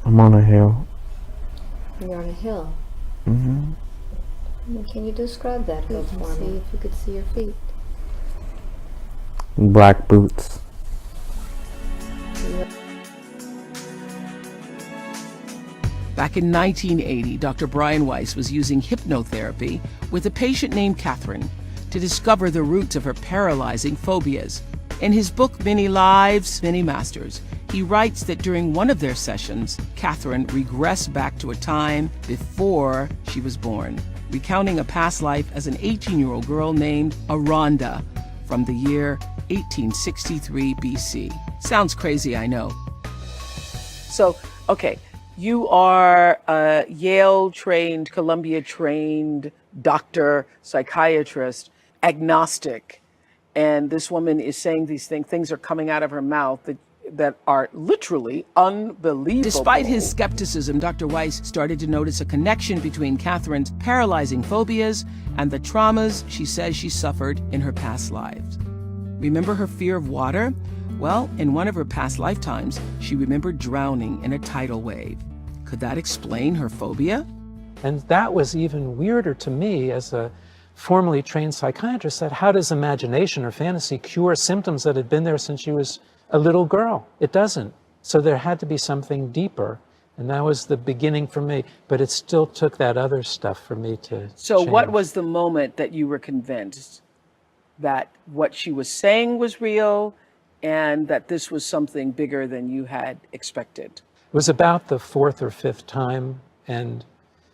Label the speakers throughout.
Speaker 1: I'm on a hill.
Speaker 2: You're on a hill.
Speaker 1: Mm-hmm.
Speaker 2: Can you describe that hill for me, if you could see your feet?
Speaker 1: Black boots.
Speaker 3: Back in 1980, Dr. Brian Weiss was using hypnotherapy with a patient named Catherine to discover the roots of her paralyzing phobias. In his book, Many Lives, Many Masters, he writes that during one of their sessions, Catherine regressed back to a time before she was born, recounting a past life as an 18-year-old girl named Aranda from the year 1863 BC. Sounds crazy, I know. So, okay. You are a Yale-trained, Columbia-trained doctor, psychiatrist, agnostic, and this woman is saying these things are coming out of her mouth that are literally unbelievable. Despite his skepticism, Dr. Weiss started to notice a connection between Catherine's paralyzing phobias and the traumas she says she suffered in her past lives. Remember her fear of water? Well, in one of her past lifetimes, she remembered drowning in a tidal wave. Could that explain her phobia?
Speaker 4: And that was even weirder to me as a formally trained psychiatrist, that how does imagination or fantasy cure symptoms that had been there since she was a little girl? It doesn't. So there had to be something deeper. And that was the beginning for me. But it still took that other stuff for me to
Speaker 3: So
Speaker 4: change.
Speaker 3: what was the moment that you were convinced that what she was saying was real and that this was something bigger than you had expected?
Speaker 4: It was about the fourth or fifth time, and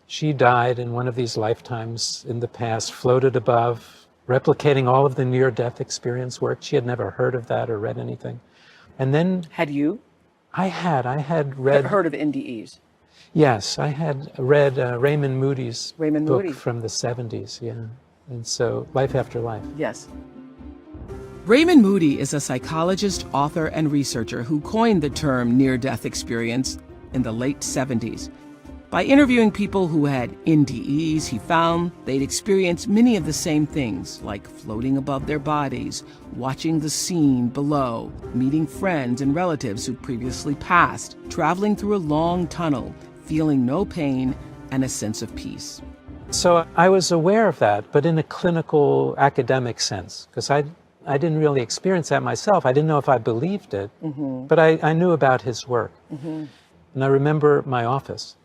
Speaker 4: she died in one of these lifetimes in the past, floated above, replicating all of the near-death experience work. She had never heard of that or read anything. And then...
Speaker 3: Had you?
Speaker 4: I had read...
Speaker 3: Heard of NDEs?
Speaker 4: Yes, I had read Raymond Moody's book
Speaker 3: Moody.
Speaker 4: from the 70s, yeah. And so, Life After Life.
Speaker 3: Yes. Raymond Moody is a psychologist, author, and researcher who coined the term near-death experience in the late 70s. By interviewing people who had NDEs, he found they'd experienced many of the same things, like floating above their bodies, watching the scene below, meeting friends and relatives who previously passed, traveling through a long tunnel, feeling no pain, and a sense of peace.
Speaker 4: So I was aware of that, but in a clinical, academic sense, because I didn't really experience that myself. I didn't know if I believed it, but I knew about his work. And I remember my office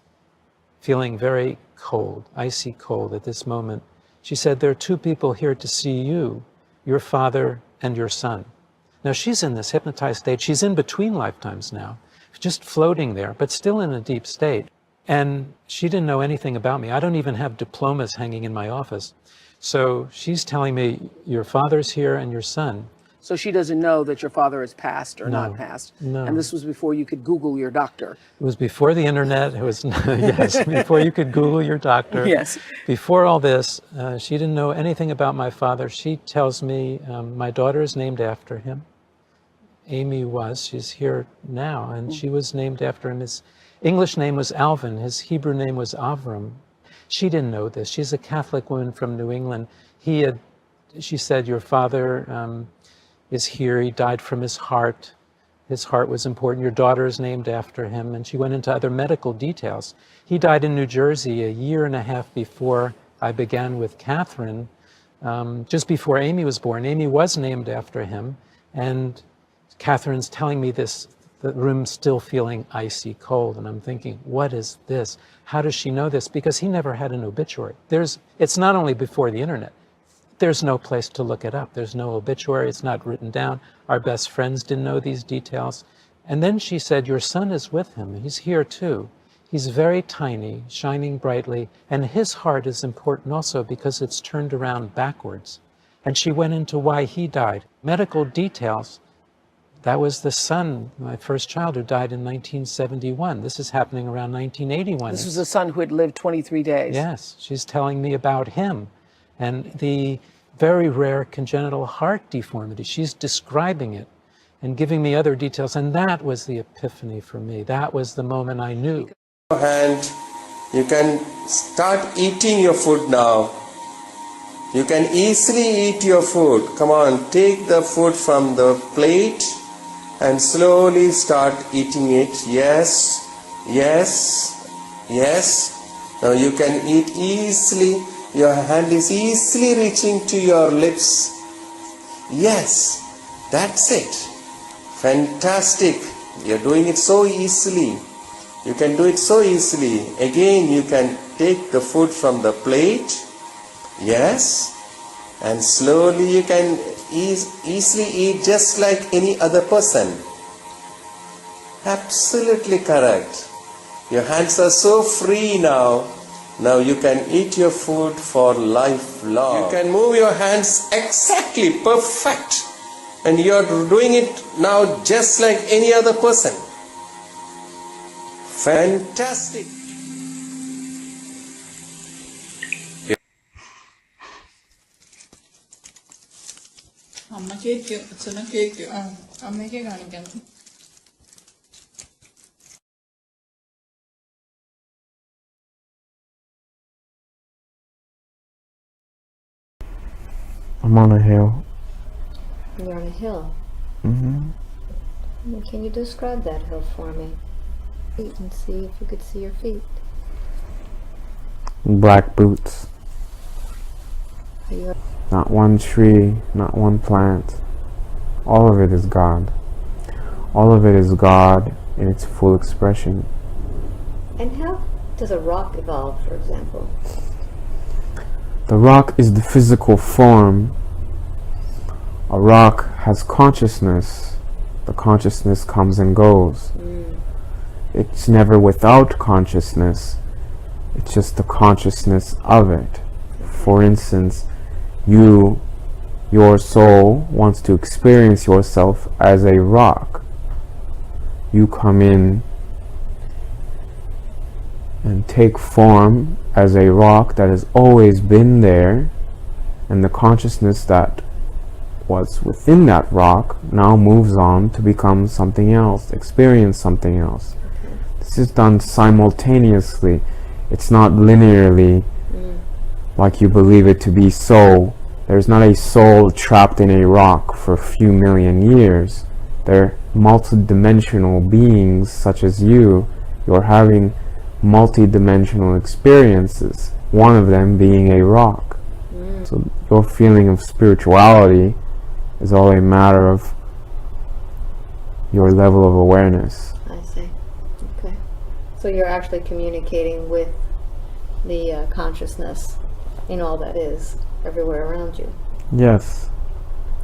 Speaker 4: feeling very cold, icy cold at this moment. She said, there are two people here to see you, your father and your son. Now she's in this hypnotized state. She's in between lifetimes now, just floating there, but still in a deep state. And she didn't know anything about me. I don't even have diplomas hanging in my office. So she's telling me, your father's here and your son.
Speaker 3: So she doesn't know that your father is passed or not passed.
Speaker 4: No.
Speaker 3: And this was before you could Google your doctor.
Speaker 4: It was before the internet. It was, yes, before you could Google your doctor.
Speaker 3: Yes.
Speaker 4: Before all this, she didn't know anything about my father. She tells me my daughter is named after him. Amy was. She's here now. And she was named after him. His English name was Alvin. His Hebrew name was Avram. She didn't know this. She's a Catholic woman from New England. She said, your father is here. He died from his heart. His heart was important. Your daughter is named after him. And she went into other medical details. He died in New Jersey a year and a half before I began with Catherine, just before Amy was born. Amy was named after him. And Catherine's telling me this, the room's still feeling icy cold. And I'm thinking, what is this? How does she know this? Because he never had an obituary. It's not only before the internet. There's no place to look it up. There's no obituary. It's not written down. Our best friends didn't know these details. And then she said, your son is with him. He's here too. He's very tiny, shining brightly. And his heart is important also because it's turned around backwards. And she went into why he died. Medical details. That was the son, my first child, who died in 1971. This is happening around 1981.
Speaker 3: This was the son who had lived 23 days.
Speaker 4: Yes, she's telling me about him and the very rare congenital heart deformity. She's describing it and giving me other details. And that was the epiphany for me. That was the moment I knew.
Speaker 5: And you can start eating your food now. You can easily eat your food. Come on, take the food from the plate and slowly start eating it. Yes, Yes, yes. Now you can eat easily. Your hand is easily reaching to your lips. Yes, that's it. Fantastic. You're doing it so easily. You can do it so easily. Again, you can take the food from the plate. Yes. And slowly you can easily eat just like any other person. Absolutely correct. Your hands are so free now. Now you can eat your food for lifelong. You can move your hands exactly perfect. And you are doing it now just like any other person. Fantastic.
Speaker 6: അമ്മ cake അച്ഛനെ cake അമ്മയ്ക്ക് കാണിക്കണം.
Speaker 1: I'm on a hill.
Speaker 2: You're on a hill.
Speaker 1: Mm-hmm.
Speaker 2: Can you describe that hill for me? And see if you could see your feet.
Speaker 1: Black boots.
Speaker 2: Are you
Speaker 1: Not one tree, not one plant. All of it is God. All of it is God in its full expression.
Speaker 2: And how does a rock evolve, for example?
Speaker 1: The rock is the physical form. A rock has consciousness. The consciousness comes and goes. It's never without consciousness. It's just the consciousness of it. For instance, your soul wants to experience yourself as a rock. You come in and take form as a rock that has always been there, and the consciousness that was within that rock now moves on to become something else, experience something else. This is done simultaneously. It's not linearly like you believe it to be so. There's not a soul trapped in a rock for a few million years. They're multidimensional beings such as you. You're having multidimensional experiences, one of them being a rock. So your feeling of spirituality is all a matter of your level of awareness.
Speaker 2: I see. Okay. So you're actually communicating with the consciousness in all that is everywhere around you.
Speaker 1: Yes.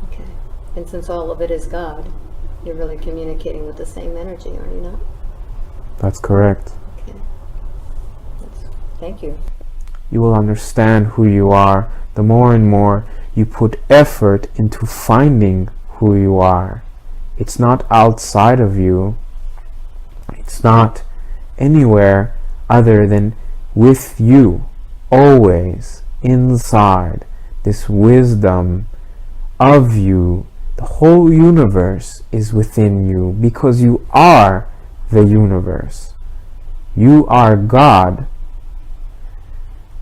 Speaker 2: Okay. And since all of it is God, you're really communicating with the same energy, are you not?
Speaker 1: That's correct.
Speaker 2: Okay. Thank you.
Speaker 1: You will understand who you are the more and more you put effort into finding who you are. It's not outside of you. It's not anywhere other than with you, always inside. This wisdom of you, the whole universe is within you because you are the universe. You are God.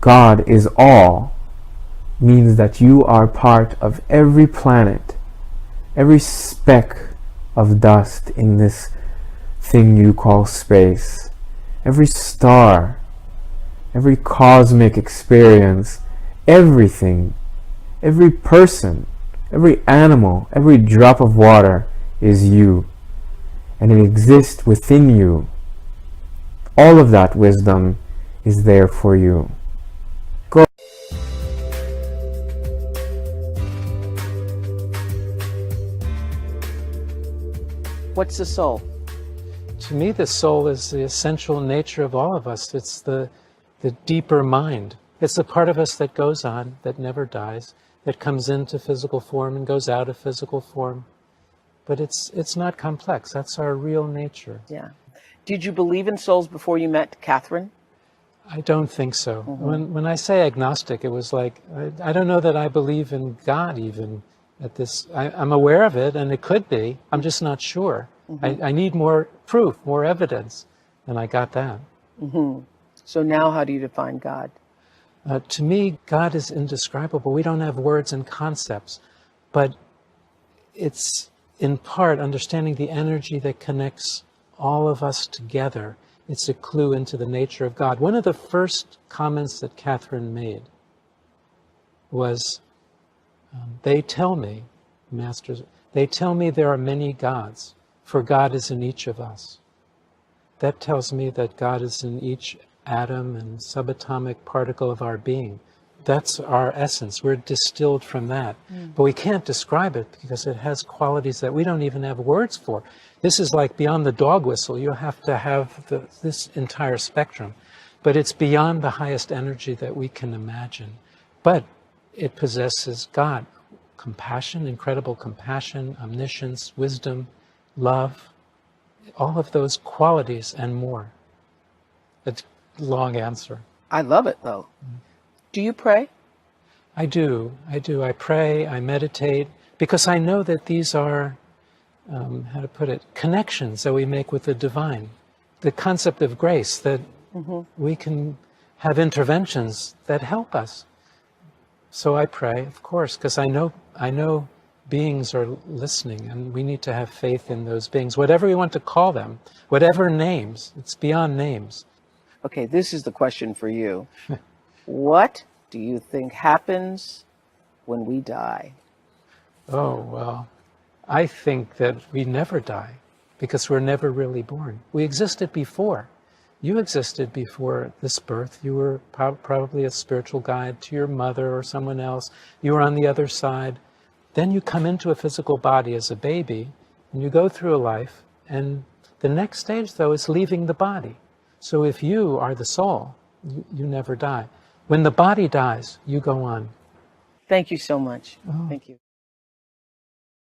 Speaker 1: God is all. Means that you are part of every planet, every speck of dust in this thing you call space, every star, every cosmic experience, everything, every person, every animal, every drop of water is you, and it exists within you. All of that wisdom is there for you. Go.
Speaker 3: What's the soul?
Speaker 4: To me, the soul is the essential nature of all of us. It's the deeper mind. It's the part of us that goes on, that never dies, that comes into physical form and goes out of physical form. But it's not complex. That's our real nature.
Speaker 3: Yeah. Did you believe in souls before you met Catherine?
Speaker 4: I don't think so. When I say agnostic, it was like, I don't know that I believe in God even at this. I'm aware of it, and it could be. I'm just not sure. I need more proof, more evidence, and I got that.
Speaker 3: So now how do you define God?
Speaker 4: To me, God is indescribable. We don't have words and concepts, but it's in part understanding the energy that connects all of us together It's a clue into the nature of God. One of the first comments that Catherine made was, they tell me, masters, they tell me there are many gods, for God is in each of us. That tells me that God is in each atom and subatomic particle of our being. That's our essence. We're distilled from that. But we can't describe it because it has qualities that we don't even have words for. This is like beyond the dog whistle. You have to have this entire spectrum. But it's beyond the highest energy that we can imagine. But it possesses God. Compassion, incredible compassion, omniscience, wisdom, love, all of those qualities and more. It's a long answer.
Speaker 3: I love it, though. Do you pray?
Speaker 4: I do. I pray, I meditate, because I know that these are, how to put it, connections that we make with the divine. The concept of grace, that we can have interventions that help us. So I pray, of course, because I know beings are listening, and we need to have faith in those beings, whatever we want to call them, whatever names. It's beyond names.
Speaker 3: Okay, this is the question for you. What do you think happens when we die?
Speaker 4: Oh, well, I think that we never die because we're never really born. We existed before. You existed before this birth. You were probably a spiritual guide to your mother or someone else. You were on the other side. Then you come into a physical body as a baby, and you go through a life, and the next stage, though, is leaving the body. So if you are the soul, you never die. When the body dies, you go on.
Speaker 3: Thank you so much.
Speaker 4: Oh.
Speaker 3: Thank you.